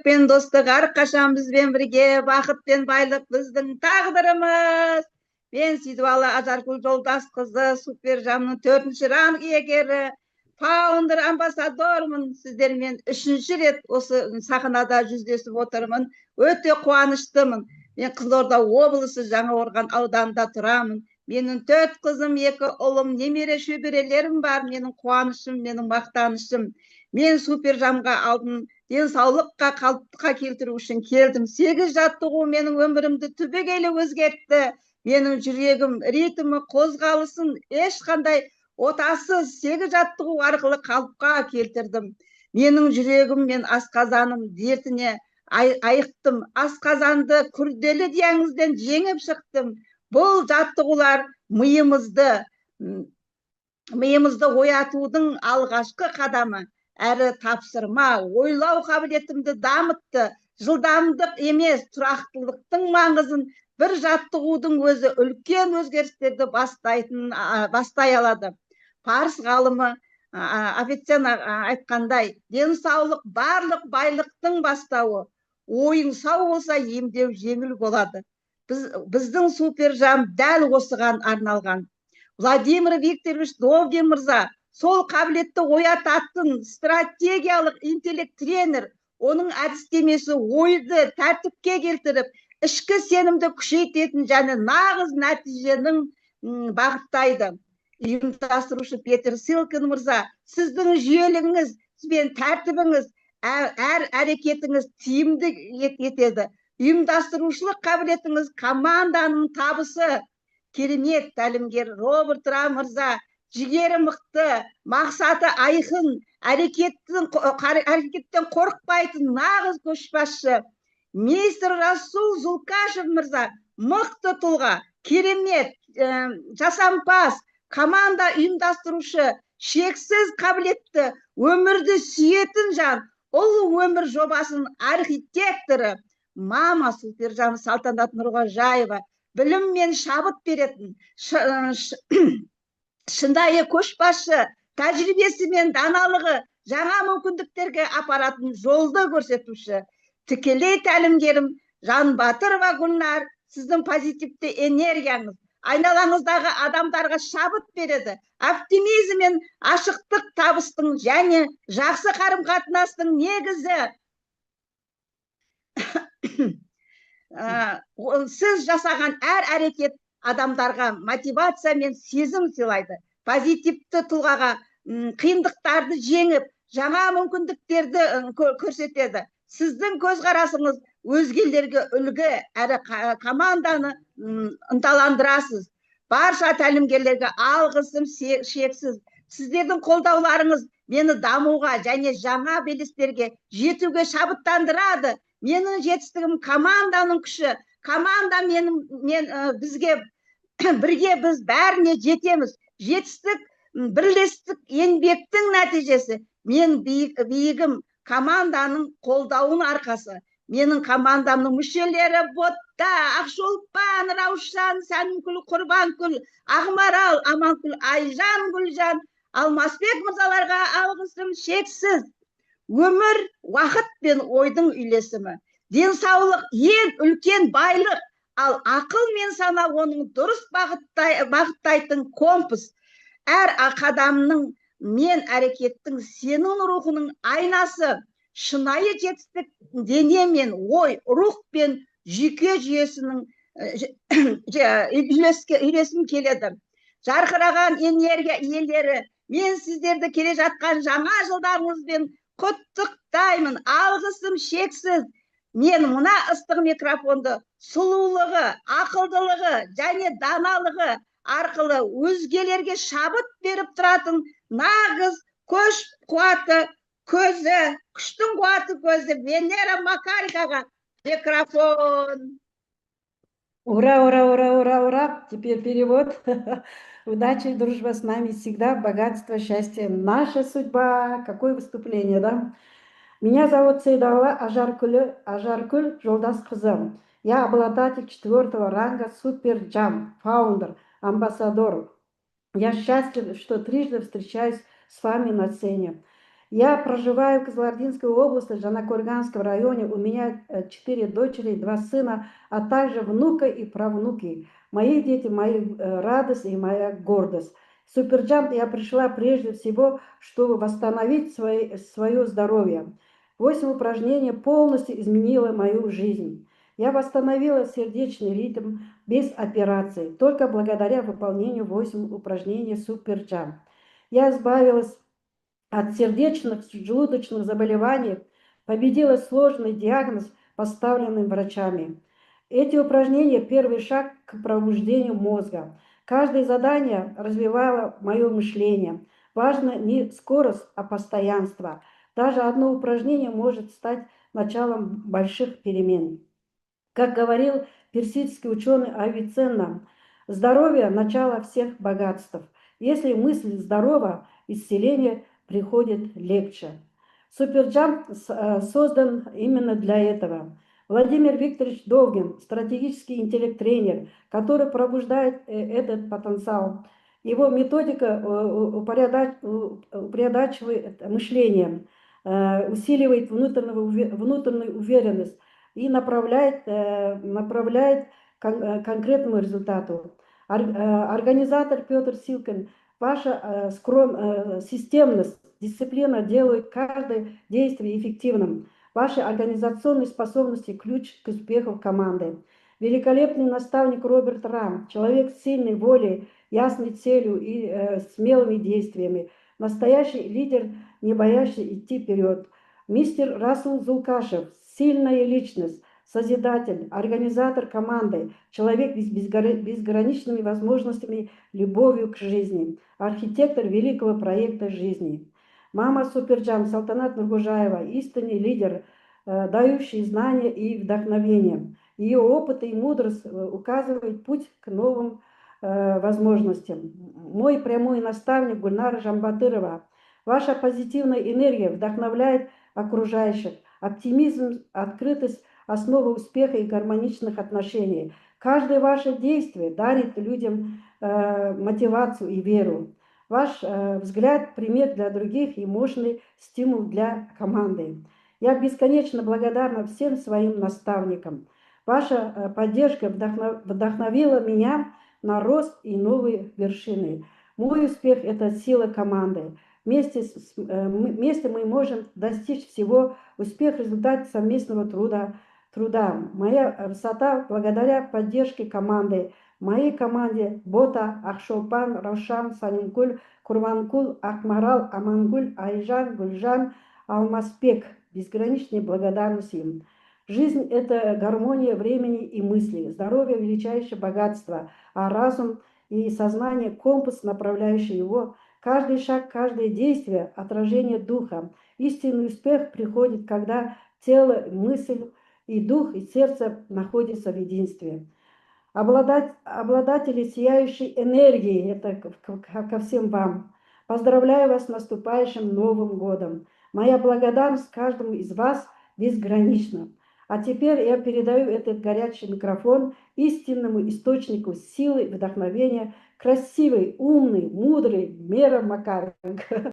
Пен достық әрқашан бізбен бірге, бақыт пен байлық біздің тағдырымыз. Мен Сейдуалы Ажаргүл Жолдасқызы, Супержамның 4-ші ранг иегері, фаундер амбассадормын. Сіздермен 3-ші рет осы сахнада жүздесіп отырмын. Өте қуаныштымын. Мен Қызылорда облысы Жаңақорған ауданында тұрамын. Менің 4 қызым, 2 ұлым, немере шөберелерім бар. Менің қуанышым, менің мақтанышым. Мен Супержамға алдын денсаулыққа қалыпқа келтіру үшін келдім. 8 жаттығу менің өмірімді түбегейлі өзгертті. Менің жүрегім ритмі қозғалысын ешқандай отасыз 8 жаттығу арқылы қалыпқа келтірдім. Менің жүрегім мен асқазаным дертіне айықтым. Асқазанды күрделі диагнозден жеңіп шықтым. Бұл жаттығулар миымызды оятудың алғашқы қадамы. Әрі тапсырма, ойлау қабілетімді дамытты. Жылдамдық емес, тұрақтылықтың маңызын бір жаттығудың өзі үлкен өзгерістерді бастай алады. Парс ғалымы Авиценна айтқандай, денсаулық барлық байлықтың бастауы. Ойың сау болса, емдеу жеңіл болады. Біздің Супержам дәл осыған арналған. Владимир Викторович Довгин мырза сол қабілетті оятатын стратегиялық интеллект тренер. Оның әдістемесі ойды тәртіпке келтіріп, ішкі сенімді күшейтетін және нағыз нәтиженің бағыттайды. Ұйымдастырушы Петер Силкин мырза, сіздің жүйелігіңіз бен тәртібіңіз әр әрекетіңіз тиімді етеді. Ұйымдастырушылық қабілетіңіз команданың табысы. Керемет тәлімгер Роберт Ра мырза, жігері мықты, мақсаты айқын, әрекеттен қорықпайтын нағыз көшбасшы. Мистер Расул Зулкашев мырза, мықты тұлға, керемет, жасампаз, команда ұйымдастырушы, шексіз қабілетті, өмірді сүйетін жан, ұлы өмір жобасының архитекторы. Мама Супержам Салтанат Нұрғожаева, білім мен шабыт беретін, шынайы көшбасшы, тәжірибесі мен даналығы жаңа мүмкіндіктерге апаратын жолды көрсетуші. Тікелей тәлімгерім Жанбатырова Гүлнар, сіздің позитивті энергияңыз айналаңыздағы адамдарға шабыт береді. Оптимизм мен ашықтық табыстың және жақсы қарым-қатынастың негізі. Сіз жасаған әр әрекет адамдарға мотивация мен сезім сыйлайды. Позитивті тұлғаға қиындықтарды жеңіп, жаңа мүмкіндіктерді көрсетеді. Сіздің көзқарасыңыз өзгелерге үлгі әрі команданы ынталандырасыз. Барша тәлімгерлерге алғысым шексіз. Сіздердің қолдауларыңыз мені дамуға және жаңа белестерге жетуге шабыттандырады. Менің жетістігім команданың күші. Команда бізге бірге біз бәріне жетеміз. Жетістік бірлестік еңбектің нәтижесі. Мен биігім команданың қолдауының арқасы. Менің командамның мүшелері Ботта, Ақшолпан, Раушан, Сәнімгүл, Құрбанкүл, Ақмарал, Аманкүл, Айжан, Гүлжан, Алмасбек мырзаларға алғысым шексіз. Өмір, уақыт пен ойдың үйлесімі. Денсаулық ең үлкен байлық, ал ақыл мен сана оның дұрыс бағыттайтын компас. Әр қадамның мен әрекеттің сенің рухының айнасы. Шынайы жетістік дене мен ой, рух пен жүйке жүйесінің үйлесім келеді. Жарқыраған энергия иелері, мен сіздерді келе жатқан жаңа жылдарыңызбен құттықтаймын. Алғысым шексіз. Мен мына ыстық микрофонды сұлулығы, ақылдылығы және даналығы арқылы өзгелерге шабыт беріп тұратын нағыз көш қуаты көзі, күштің қуаты көзі Венера Макарикаға микрофон. Ура, ура, ура, ура, ура. Теперь перевод. Удача и дружба с нами всегда, богатство, счастье, наша судьба. Какое выступление, да? Меня зовут Сейдуалы Ажаргүл Жолдасқызы. Я обладатель 4-го ранга Супержам, фаундер, амбассадор. Я счастлив, что трижды встречаюсь с вами на сцене. Я проживаю в Кызылординской области, Жанакурганском районе. У меня 4 дочери, 2 сына, а также внука и правнуки. Мои дети, моя радость и моя гордость. В Суперджамп я пришла прежде всего, чтобы восстановить свое здоровье. 8 упражнений полностью изменило мою жизнь. Я восстановила сердечный ритм без операции, только благодаря выполнению 8 упражнений Суперджамп. Я избавилась от сердечных, желудочных заболеваний, победила сложный диагноз, поставленный врачами. Эти упражнения – первый шаг к пробуждению мозга. Каждое задание развивало мое мышление. Важно не скорость, а постоянство. Даже одно упражнение может стать началом больших перемен. Как говорил персидский ученый Авиценна, здоровье – начало всех богатств. Если мысль здорова, исцеление приходит легче. Суперджамп создан именно для этого. Владимир Викторович Довгин, стратегический интеллект-тренер, который пробуждает этот потенциал. Его методика упорядочивает мышление, усиливает внутреннюю уверенность и направляет к конкретному результату. Организатор Петр Силкин, ваша системность, дисциплина делают каждое действие эффективным. Ваши организационные способности – ключ к успеху команды. Великолепный наставник Роберт Рам, человек с сильной волей, ясной целью и смелыми действиями. Настоящий лидер, не боящийся идти вперед. Мистер Расул Зулкашев, сильная личность, созидатель, организатор команды, человек с безграничными возможностями, любовью к жизни, архитектор великого проекта жизни. Мама Суперджамп Салтанат Нургужаева, истинный лидер, дающий знания и вдохновение. Ее опыт и мудрость указывают путь к новым возможностям. Мой прямой наставник Гульнара Жамбатырова. Ваша позитивная энергия вдохновляет окружающих. Оптимизм, открытость – основа успеха и гармоничных отношений. Каждое ваше действие дарит людям мотивацию и веру. Ваш взгляд – пример для других и мощный стимул для команды. Я бесконечно благодарна всем своим наставникам. Ваша поддержка вдохновила меня на рост и новые вершины. Мой успех – это сила команды. Вместе мы можем достичь всего. Успех – результат совместного труда. Моя высота благодаря поддержке команды. Моей команде Бота, Ахшолпан, Равшан, Санимкуль, Курванкул, Акмарал, Амангуль, Айжан, Гульжан, Алмаспек. Безграничная благодарность им. Жизнь – это гармония времени и мыслей. Здоровье – величайшее богатство, а разум и сознание – компас, направляющий его. Каждый шаг, каждое действие – отражение духа. Истинный успех приходит, когда тело, мысль и дух, и сердце находятся в единстве. Обладатели сияющей энергии, это ко всем вам. Поздравляю вас с наступающим Новым годом. Моя благодарность каждому из вас безгранична. А теперь я передаю этот горячий микрофон истинному источнику силы и вдохновения, красивый, умный, мудрый Мера Макаренко.